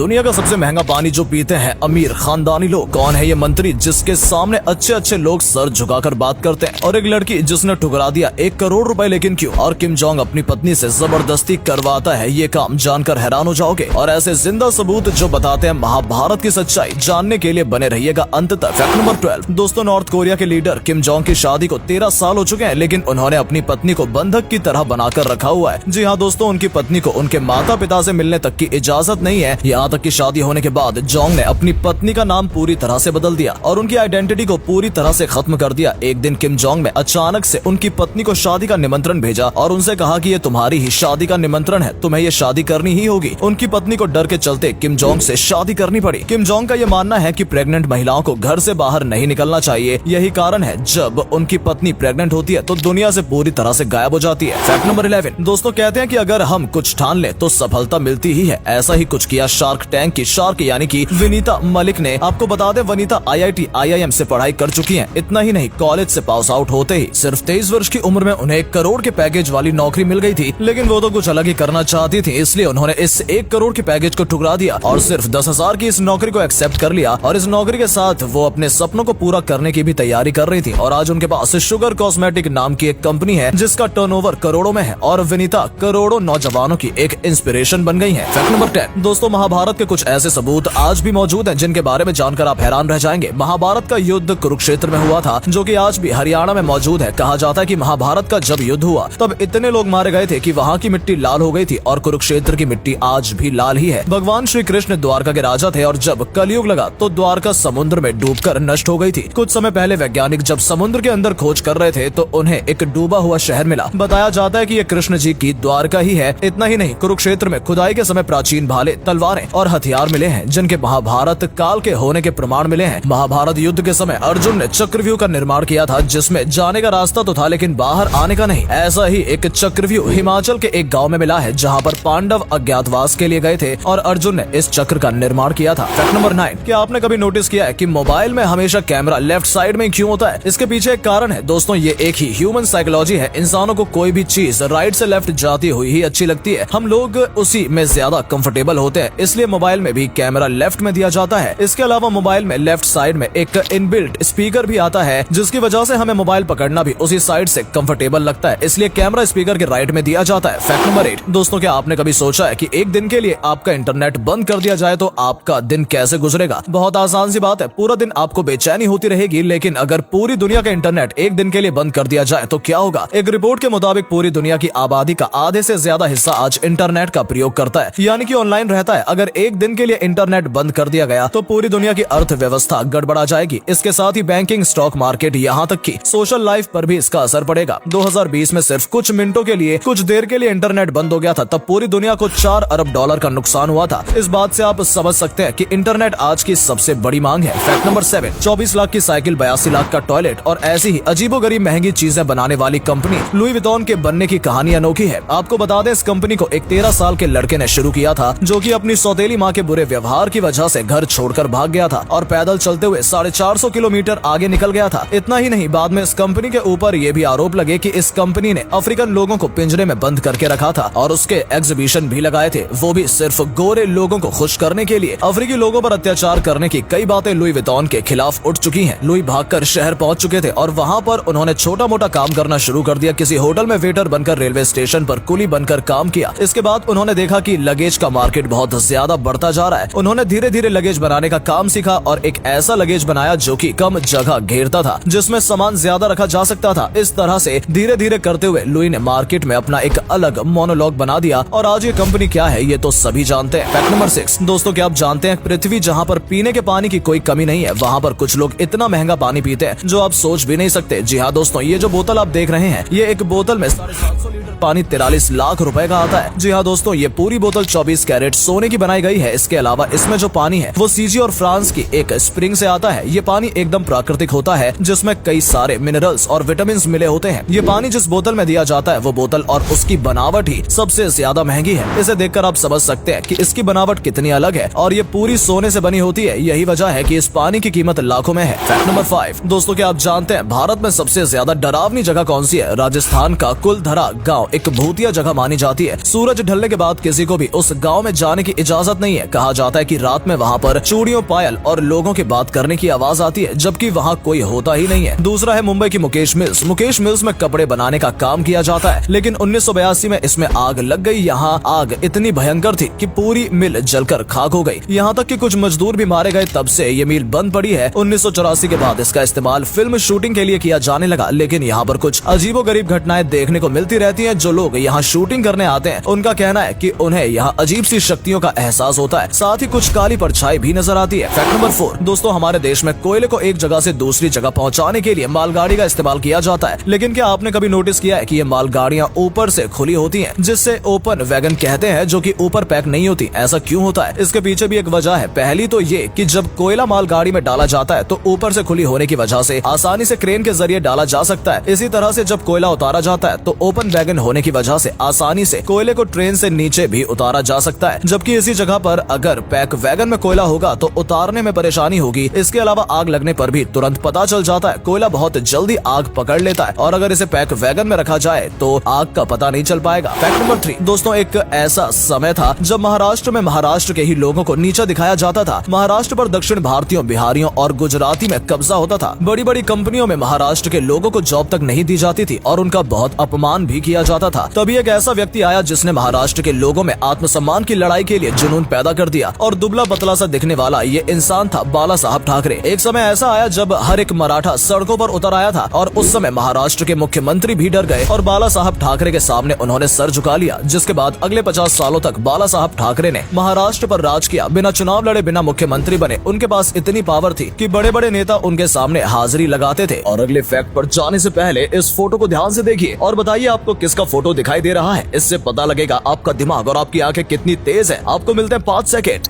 दुनिया का सबसे महंगा पानी जो पीते हैं अमीर खानदानी लोग। कौन है ये मंत्री जिसके सामने अच्छे अच्छे लोग सर झुकाकर बात करते हैं? और एक लड़की जिसने ठुकरा दिया 1 करोड़ रुपए, लेकिन क्यों? और किम जोंग अपनी पत्नी से जबरदस्ती करवाता है ये काम, जानकर हैरान हो जाओगे। और ऐसे जिंदा सबूत जो बताते हैं महाभारत की सच्चाई, जानने के लिए बने रहिएगा अंत तक। फैक्ट नंबर 12 दोस्तों, नॉर्थ कोरिया के लीडर किम जोंग की शादी को 13 साल हो चुके हैं, लेकिन उन्होंने अपनी पत्नी को बंधक की तरह बनाकर रखा हुआ है। जी हाँ दोस्तों, उनकी पत्नी को उनके माता पिता से मिलने तक की इजाजत नहीं है। यहाँ तक की शादी होने के बाद जोंग ने अपनी पत्नी का नाम पूरी तरह से बदल दिया और उनकी आइडेंटिटी को पूरी तरह से खत्म कर दिया। एक दिन किम जोंग ने अचानक से उनकी पत्नी को शादी का निमंत्रण भेजा और उनसे कहा कि ये तुम्हारी ही शादी का निमंत्रण है, तुम्हें ये शादी करनी ही होगी। उनकी पत्नी को डर के चलते किम जोंग से शादी करनी पड़ी। किम जोंग का ये मानना है कि प्रेग्नेंट महिलाओं को घर से बाहर नहीं निकलना चाहिए। यही कारण है जब उनकी पत्नी प्रेग्नेंट होती है तो दुनिया से पूरी तरह से गायब हो जाती है। फैक्ट नंबर 11 दोस्तों, कहते हैं कि अगर हम कुछ ठान ले तो सफलता मिलती ही है। ऐसा ही कुछ किया शार्क टैंक की शार्क यानी कि विनीता मलिक ने। आपको बता दें, वनीता IIT IIM से पढ़ाई कर चुकी हैं। इतना ही नहीं, कॉलेज से पास आउट होते ही सिर्फ 23 वर्ष की उम्र में उन्हें 1 करोड़ के पैकेज वाली नौकरी मिल गई थी। लेकिन वो तो कुछ अलग ही करना चाहती थी, इसलिए उन्होंने इस 1 करोड़ के पैकेज को ठुकरा दिया और सिर्फ 10,000 की इस नौकरी को एक्सेप्ट कर लिया। और इस नौकरी के साथ वो अपने सपनों को पूरा करने की भी तैयारी कर रही थी। और आज उनके पास शुगर कॉस्मेटिक नाम की एक कंपनी है जिसका टर्नओवर करोड़ों में है और विनीता करोड़ों नौजवानों की एक इंस्पिरेशन बन गई है। फैक्ट नंबर 10 दोस्तों, महाभारत के कुछ ऐसे सबूत आज भी मौजूद हैं जिनके बारे में जानकर आप हैरान रह जाएंगे। महाभारत का युद्ध कुरुक्षेत्र में हुआ था, जो कि आज भी हरियाणा में मौजूद है। कहा जाता है कि महाभारत का जब युद्ध हुआ तब इतने लोग मारे गए थे कि वहाँ की मिट्टी लाल हो गई थी और कुरुक्षेत्र की मिट्टी आज भी लाल ही है। भगवान श्री कृष्ण द्वारका के राजा थे और जब कलयुग लगा तो द्वारका समुद्र में डूबकर नष्ट हो गई थी। कुछ समय पहले वैज्ञानिक जब समुद्र के अंदर खोज कर रहे थे तो उन्हें एक डूबा हुआ शहर मिला। बताया जाता है कि ये कृष्ण जी की द्वारका ही है। इतना ही नहीं, कुरुक्षेत्र में खुदाई के समय प्राचीन भाले, तलवारें और हथियार मिले हैं जिनके महाभारत काल के होने के प्रमाण मिले हैं। महाभारत युद्ध के समय अर्जुन ने चक्रव्यूह का निर्माण किया था, जिसमें जाने का रास्ता तो था लेकिन बाहर आने का नहीं। ऐसा ही एक चक्रव्यूह हिमाचल के एक गांव में मिला है जहां पर पांडव अज्ञातवास के लिए गए थे और अर्जुन ने इस चक्र का निर्माण किया था। फैक्ट नंबर 9 क्या आपने कभी नोटिस किया है कि मोबाइल में हमेशा कैमरा लेफ्ट साइड में क्यों होता है? इसके पीछे एक कारण है दोस्तों, ये एक ही ह्यूमन साइकोलॉजी है। इंसानों को कोई भी चीज राइट से लेफ्ट जाती हुई ही अच्छी लगती है। हम लोग उसी में ज्यादा कंफर्टेबल होते हैं, इसलिए मोबाइल में भी कैमरा लेफ्ट में दिया जाता है। इसके अलावा मोबाइल में लेफ्ट साइड में एक इनबिल्ट स्पीकर भी आता है, जिसकी वजह से हमें मोबाइल पकड़ना भी उसी साइड से कंफर्टेबल लगता है, इसलिए कैमरा स्पीकर के राइट में दिया जाता है। फैक्ट नंबर 8 दोस्तों, क्या आपने कभी सोचा है कि एक दिन के लिए आपका इंटरनेट बंद कर दिया जाए तो आपका दिन कैसे गुजरेगा? बहुत आसान सी बात है, पूरा दिन आपको बेचैनी होती रहेगी। लेकिन अगर पूरी दुनिया का इंटरनेट एक दिन के लिए बंद कर दिया जाए तो क्या होगा? एक रिपोर्ट के मुताबिक पूरी दुनिया की आबादी का आधे से ज्यादा हिस्सा आज इंटरनेट का प्रयोग करता है, यानी कि ऑनलाइन रहता है। अगर एक दिन के लिए इंटरनेट बंद कर दिया गया तो पूरी दुनिया की अर्थव्यवस्था गड़बड़ा जाएगी। इसके साथ ही बैंकिंग, स्टॉक मार्केट, यहाँ तक कि सोशल लाइफ पर भी इसका असर पड़ेगा। 2020 में सिर्फ कुछ मिनटों के लिए, कुछ देर के लिए इंटरनेट बंद हो गया था, तब पूरी दुनिया को $4 अरब का नुकसान हुआ था। इस बात से आप समझ सकते हैं कि इंटरनेट आज की सबसे बड़ी मांग है। फैक्ट नंबर 7 24 लाख की साइकिल, 82 लाख का टॉयलेट और ऐसी ही अजीबोगरीब महंगी चीजें बनाने वाली कंपनी लुई विटॉन के बनने की कहानी अनोखी है। आपको बता दें, इस कंपनी को एक 13 साल के लड़के ने शुरू किया था, जो कि अपनी सौतेली माँ के बुरे व्यवहार की वजह से घर छोड़कर भाग गया था और पैदल चलते हुए 450 किलोमीटर आगे निकल गया था। इतना ही नहीं, बाद में इस कंपनी के ऊपर ये भी आरोप लगे कि इस कंपनी ने अफ्रीकन लोगों को पिंजरे में बंद करके रखा था और उसके एग्जीबिशन भी लगाए थे, वो भी सिर्फ गोरे लोगों को खुश करने के लिए। अफ्रीकी लोगों पर अत्याचार करने की कई बातें लुई विटॉन के खिलाफ उठ चुकी हैं। लुई भागकर शहर पहुंच चुके थे और वहां पर उन्होंने छोटा मोटा काम करना शुरू कर दिया। किसी होटल में वेटर बनकर, रेलवे स्टेशन पर कुली बनकर काम किया। इसके बाद उन्होंने देखा कि लगेज का मार्केट बहुत ज्यादा बढ़ता जा रहा है। उन्होंने धीरे धीरे लगेज बनाने का काम सीखा और एक ऐसा लगेज बनाया जो कि कम जगह घेरता था, जिसमें सामान ज्यादा रखा जा सकता था। इस तरह से धीरे धीरे करते हुए लुई ने मार्केट में अपना एक अलग मोनोलॉग बना दिया और आज ये कंपनी क्या है ये तो सभी जानते हैं। फैक्ट नंबर 6 दोस्तों, क्या आप जानते हैं, पृथ्वी जहाँ पर पीने के पानी की कोई कमी नहीं है, वहाँ पर कुछ लोग इतना महंगा पानी पीते हैं जो आप सोच भी नहीं सकते। जी हाँ दोस्तों, ये जो बोतल आप देख रहे हैं, ये एक बोतल में 750 लीटर पानी 43 लाख रुपए का आता है। जी हाँ दोस्तों, ये पूरी बोतल 24 कैरेट सोने की बनाई गई है। इसके अलावा इसमें जो पानी है वो सीजी और फ्रांस की एक स्प्रिंग से आता है। ये पानी एकदम प्राकृतिक होता है, जिसमें कई सारे मिनरल्स और विटामिन मिले होते हैं। ये पानी जिस बोतल में दिया जाता है वो बोतल और उसकी बनावट ही सबसे ज्यादा महंगी है। इसे देखकर आप समझ सकते हैं कि इसकी बनावट कितनी अलग है और ये पूरी सोने से बनी होती है। यही वजह है कि इस पानी की कीमत लाखों में है। फैक्ट नंबर 5 दोस्तों, क्या आप जानते हैं भारत में सबसे ज्यादा डरावनी जगह कौन सी है? राजस्थान का कुलधरा गाँव एक भूतिया जगह मानी जाती है। सूरज ढलने के बाद किसी को भी उस गाँव में जाने की इजाजत इजाजत नहीं है। कहा जाता है कि रात में वहाँ पर चूड़ियों, पायल और लोगों की बात करने की आवाज आती है, जबकि वहाँ कोई होता ही नहीं है। दूसरा है मुंबई की मुकेश मिल्स। मुकेश मिल्स में कपड़े बनाने का काम किया जाता है, लेकिन 1982 में इसमें आग लग गई। यहाँ आग इतनी भयंकर थी कि पूरी मिल जलकर खाक हो गई। यहाँ तक कि कुछ मजदूर भी मारे गए। तब से ये मिल बंद पड़ी है। 1984 के बाद इसका इस्तेमाल फिल्म शूटिंग के लिए किया जाने लगा, लेकिन यहाँ पर कुछ अजीबोगरीब घटनाएं देखने को मिलती रहती हैं। जो लोग यहाँ शूटिंग करने आते हैं उनका कहना है कि उन्हें यहाँ अजीब सी शक्तियों का एहसास होता है, साथ ही कुछ काली परछाई भी नजर आती है। फैक्ट नंबर 4 दोस्तों, हमारे देश में कोयले को एक जगह से दूसरी जगह पहुँचाने के लिए मालगाड़ी का इस्तेमाल किया जाता है, लेकिन क्या आपने कभी नोटिस किया है कि ये मालगाड़ियाँ ऊपर से खुली होती हैं, जिससे ओपन वैगन कहते हैं, जो कि ऊपर पैक नहीं होती। ऐसा क्यों होता है? इसके पीछे भी एक वजह है। पहली तो ये कि जब कोयला मालगाड़ी में डाला जाता है तो ऊपर से खुली होने की वजह से आसानी से क्रेन के जरिए डाला जा सकता है। इसी तरह से जब कोयला उतारा जाता है तो ओपन वैगन होने की वजह से आसानी से कोयले को ट्रेन से नीचे भी उतारा जा सकता है, जबकि इसी जगह पर अगर पैक वैगन में कोयला होगा तो उतारने में परेशानी होगी। इसके अलावा आग लगने पर भी तुरंत पता चल जाता है। कोयला बहुत जल्दी आग पकड़ लेता है और अगर इसे पैक वैगन में रखा जाए तो आग का पता नहीं चल पाएगा। फैक्ट नंबर 3 दोस्तों, एक ऐसा समय था जब महाराष्ट्र में महाराष्ट्र के ही लोगों को नीचा दिखाया जाता था। महाराष्ट्र पर दक्षिण भारतीयों, बिहारियों और गुजराती में कब्जा होता था। बड़ी बड़ी कंपनियों में महाराष्ट्र के लोगों को जॉब तक नहीं दी जाती थी और उनका बहुत अपमान भी किया जाता था। तभी एक ऐसा व्यक्ति आया जिसने महाराष्ट्र के लोगों में आत्मसम्मान की लड़ाई के लिए जुनून पैदा कर दिया और दुबला पतला सा दिखने वाला ये इंसान था बाला साहब ठाकरे। एक समय ऐसा आया जब हर एक मराठा सड़कों पर उतर आया था और उस समय महाराष्ट्र के मुख्यमंत्री भी डर गए और बाला साहब ठाकरे के सामने उन्होंने सर झुका लिया, जिसके बाद अगले 50 सालों तक बाला साहब ठाकरे ने महाराष्ट्र पर राज किया। बिना चुनाव लड़े, बिना मुख्यमंत्री बने, उनके पास इतनी पावर थी कि बड़े बड़े नेता उनके सामने हाजिरी लगाते थे। और अगले फैक्ट पर जाने से पहले इस फोटो को ध्यान से देखिए और बताइए आपको किसका फोटो दिखाई दे रहा है। इससे पता लगेगा आपका दिमाग और आपकी आंखें कितनी तेज है। आपको मिलते हैं 5 सेकेंड।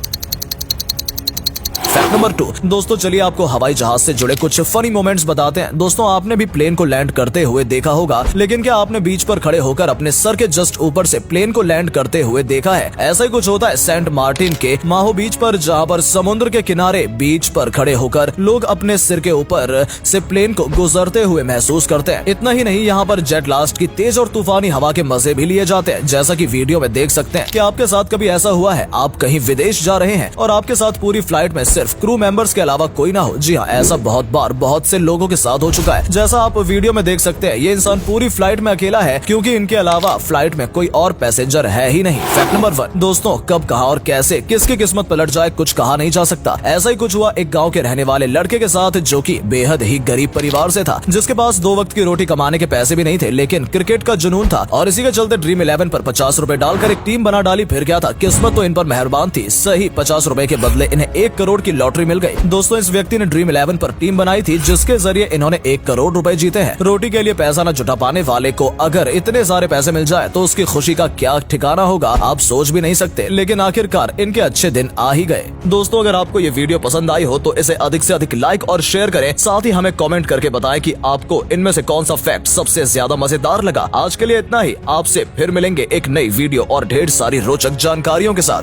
फैक्ट नंबर 2 दोस्तों, चलिए आपको हवाई जहाज से जुड़े कुछ फनी मोमेंट्स बताते हैं। दोस्तों, आपने भी प्लेन को लैंड करते हुए देखा होगा, लेकिन क्या आपने बीच पर खड़े होकर अपने सर के जस्ट ऊपर से प्लेन को लैंड करते हुए देखा है? ऐसा ही कुछ होता है सेंट मार्टिन के माहो बीच पर, जहाँ पर समुद्र के किनारे बीच पर खड़े होकर लोग अपने सिर के ऊपर से प्लेन को गुजरते हुए महसूस करते हैं। इतना ही नहीं, यहाँ पर जेट लास्ट की तेज और तूफानी हवा के मजे भी लिए जाते हैं, जैसा कि वीडियो में देख सकते हैं। क्या आपके साथ कभी ऐसा हुआ है? आप कहीं विदेश जा रहे हैं और आपके साथ पूरी फ्लाइट में सिर्फ क्रू मेंबर्स के अलावा कोई ना हो। जी हाँ, ऐसा बहुत बार बहुत से लोगों के साथ हो चुका है। जैसा आप वीडियो में देख सकते हैं, ये इंसान पूरी फ्लाइट में अकेला है क्योंकि इनके अलावा फ्लाइट में कोई और पैसेंजर है ही नहीं। फैक्ट नंबर 1 दोस्तों, कब, कहां और कैसे किसकी किस्मत पलट जाए कुछ कहा नहीं जा सकता। ऐसा ही कुछ हुआ एक गाँव के रहने वाले लड़के के साथ, जो की बेहद ही गरीब परिवार से था, जिसके पास 2 वक्त की रोटी कमाने के पैसे भी नहीं थे, लेकिन क्रिकेट का जुनून था और इसी के चलते ड्रीम 11 पर 50 रुपए डालकर एक टीम बना डाली। फिर क्या था, किस्मत तो इन पर मेहरबान थी। सही 50 रुपए के बदले इन्हें 1 करोड़ की लॉटरी मिल गई। दोस्तों, इस व्यक्ति ने ड्रीम 11 पर टीम बनाई थी, जिसके जरिए इन्होंने 1 करोड़ रुपए जीते हैं। रोटी के लिए पैसा न जुटा पाने वाले को अगर इतने सारे पैसे मिल जाए तो उसकी खुशी का क्या ठिकाना होगा, आप सोच भी नहीं सकते। लेकिन आखिरकार इनके अच्छे दिन आ ही गए। दोस्तों, अगर आपको ये वीडियो पसंद आई हो तो इसे अधिक से अधिक लाइक और शेयर करें। साथ ही हमें कमेंट करके बताएं कि आपको इनमें से कौन सा फैक्ट सबसे ज्यादा मजेदार लगा। आज के लिए इतना ही। आपसे फिर मिलेंगे एक नई वीडियो और ढेर सारी रोचक जानकारियों के साथ।